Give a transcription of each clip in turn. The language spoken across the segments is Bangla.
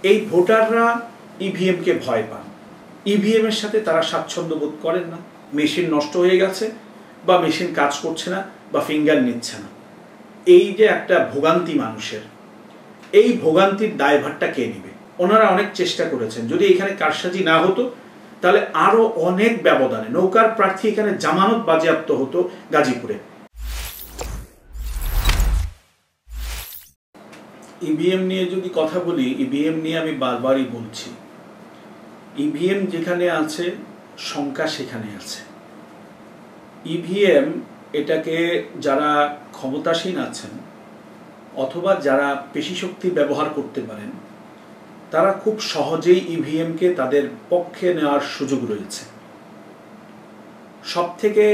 এই ভোটাররা ইভিএমকে ভয় পান, ইভিএমের সাথে তারা স্বাচ্ছন্দ্য বোধ করেন না। মেশিন নষ্ট হয়ে গেছে বা মেশিন কাজ করছে না বা ফিঙ্গার নিচ্ছে না, এই যে একটা ভোগান্তি মানুষের, এই ভোগান্তির দায়ভারটা কে নেবে? ওনারা অনেক চেষ্টা করেছেন, যদি এখানে কারসাজি না হতো তাহলে আরো অনেক ব্যবধানে নৌকার প্রার্থী এখানে জামানত বাজেয়াপ্ত হতো গাজীপুরে। ইভিএম নিয়ে যদি কথা বলি, ইভিএম নিয়ে আমি বারবারই বলছি, ইভিএম যেখানে আছে শঙ্কা সেখানে আছে। ইভিএম এটাকে যারা ক্ষমতাসীন আছেন অথবা যারা পেশি শক্তি ব্যবহার করতে পারেন তারা খুব সহজেই ইভিএমকে তাদের পক্ষে নেওয়ার সুযোগ রয়েছে। সবথেকে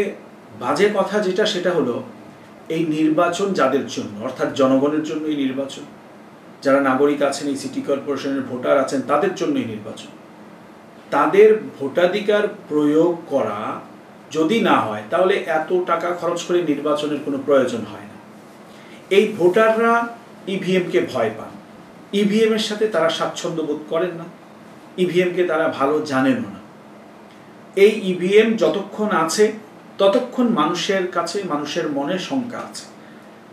বাজে কথা যেটা, সেটা হলো এই নির্বাচন যাদের জন্য, অর্থাৎ জনগণের জন্য এই নির্বাচন, যারা নাগরিক আছেন, এই সিটি কর্পোরেশনের ভোটার আছেন, তাদের জন্য এই নির্বাচন। তাদের ভোটাধিকার প্রয়োগ করা যদি না হয় তাহলে এত টাকা খরচ করে নির্বাচনের কোনো প্রয়োজন হয় না। এই ভোটাররা ইভিএমকে ভয় পান, ইভিএমের সাথে তারা স্বাচ্ছন্দ্য বোধ করেন না, ইভিএমকে তারা ভালো জানেনও না। এই ইভিএম যতক্ষণ আছে ততক্ষণ মানুষের কাছে, মানুষের মনে শঙ্কা আছে।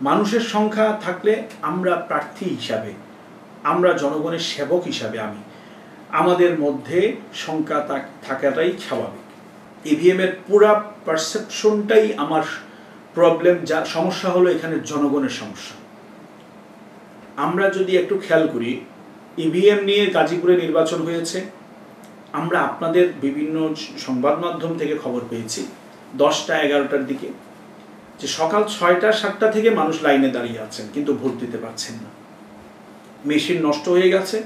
মানুষের সংখ্যা থাকলে আমরা প্রার্থী হিসাবে, আমরা জনগণের সেবক হিসাবে আমাদের মধ্যে শঙ্কা থাকাটাই স্বাভাবিক। ইভিএমের পুরা পারসেপশনটাই আমার প্রবলেম, যা সমস্যা হলো এখানে জনগণের সমস্যা। আমরা যদি একটু খেয়াল করি, ইভিএম নিয়ে গাজীপুরে নির্বাচন হয়েছে, আমরা আপনাদের বিভিন্ন সংবাদ মাধ্যম থেকে খবর পেয়েছি 10টা 11টার দিকে যে সকাল 6টা 7টা থেকে মানুষ লাইনে দাঁড়িয়ে আছেন কিন্তু ভোট দিতে পারছেন না। মেশিন নষ্ট হয়ে গেছে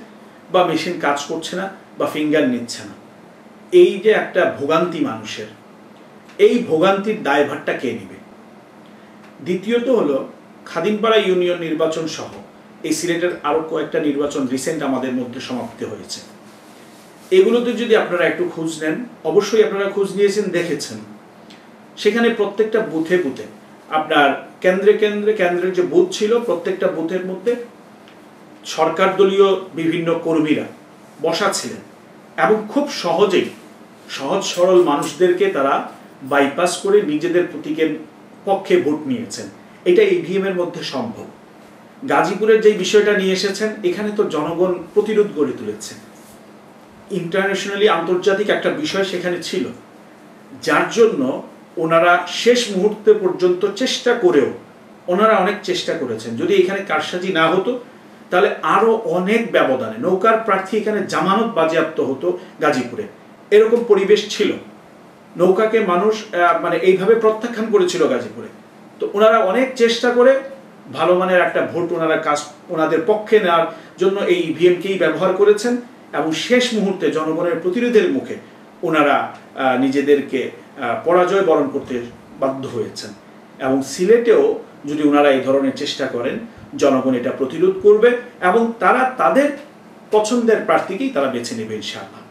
বা মেশিন কাজ করছে না বা ফিঙ্গার নিচ্ছে না, এই যে একটা ভোগান্তি মানুষের, এই ভোগান্তির দায়ভারটা কে নেবে? দ্বিতীয়ত হলো খাদিমপাড়া ইউনিয়ন নির্বাচন সহ এই সিলেটের আরো কয়েকটা নির্বাচন রিসেন্ট আমাদের মধ্যে সমাপ্তি হয়েছে। এগুলোতে যদি আপনারা একটু খোঁজ নেন, অবশ্যই আপনারা খোঁজ নিয়েছেন, দেখেছেন, সেখানে প্রত্যেকটা বুথে বুথে আপনার কেন্দ্রের যে বুথ ছিল, প্রত্যেকটা বুথের মধ্যে সরকার দলীয় বিভিন্ন কর্মীরা বসা ছিলেন এবং খুব সহজেই সহজ সরল মানুষদেরকে তারা বাইপাস করে নিজেদের প্রতীকের পক্ষে ভোট নিয়েছেন। এটা ইভিএম এর মধ্যে সম্ভব। গাজীপুরের যে বিষয়টা নিয়ে এসেছেন, এখানে তো জনগণ প্রতিরোধ গড়ে তুলেছে, ইন্টারন্যাশনালি আন্তর্জাতিক একটা বিষয় সেখানে ছিল, যার জন্য ওনারা শেষ মুহূর্তে পর্যন্ত চেষ্টা করেও ওনারা অনেক চেষ্টা করেছেন, যদি এখানে কারসাজি না হতো তাহলে আরো অনেক ব্যবধানে নৌকার প্রার্থী এখানে জামানত বাজেয়াপ্ত হতো গাজীপুরে। এরকম পরিবেশ ছিল, নৌকাকে মানুষ এইভাবে প্রত্যাখ্যান করেছিল গাজীপুরে। তো ওনারা অনেক চেষ্টা করে ভালো মানের একটা ভোট ওনাদের পক্ষে নেওয়ার জন্য এই ইভিএমকেই ব্যবহার করেছেন এবং শেষ মুহূর্তে জনগণের প্রতিরোধের মুখে ওনারা নিজেদেরকে পরাজয় বরণ করতে বাধ্য হয়েছেন। এবং সিলেটেও যদি ওনারা এই ধরনের চেষ্টা করেন, জনগণ এটা প্রতিরোধ করবে এবং তারা তাদের পছন্দের প্রার্থীকেই তারা বেছে নেবে ইনশাআল্লাহ।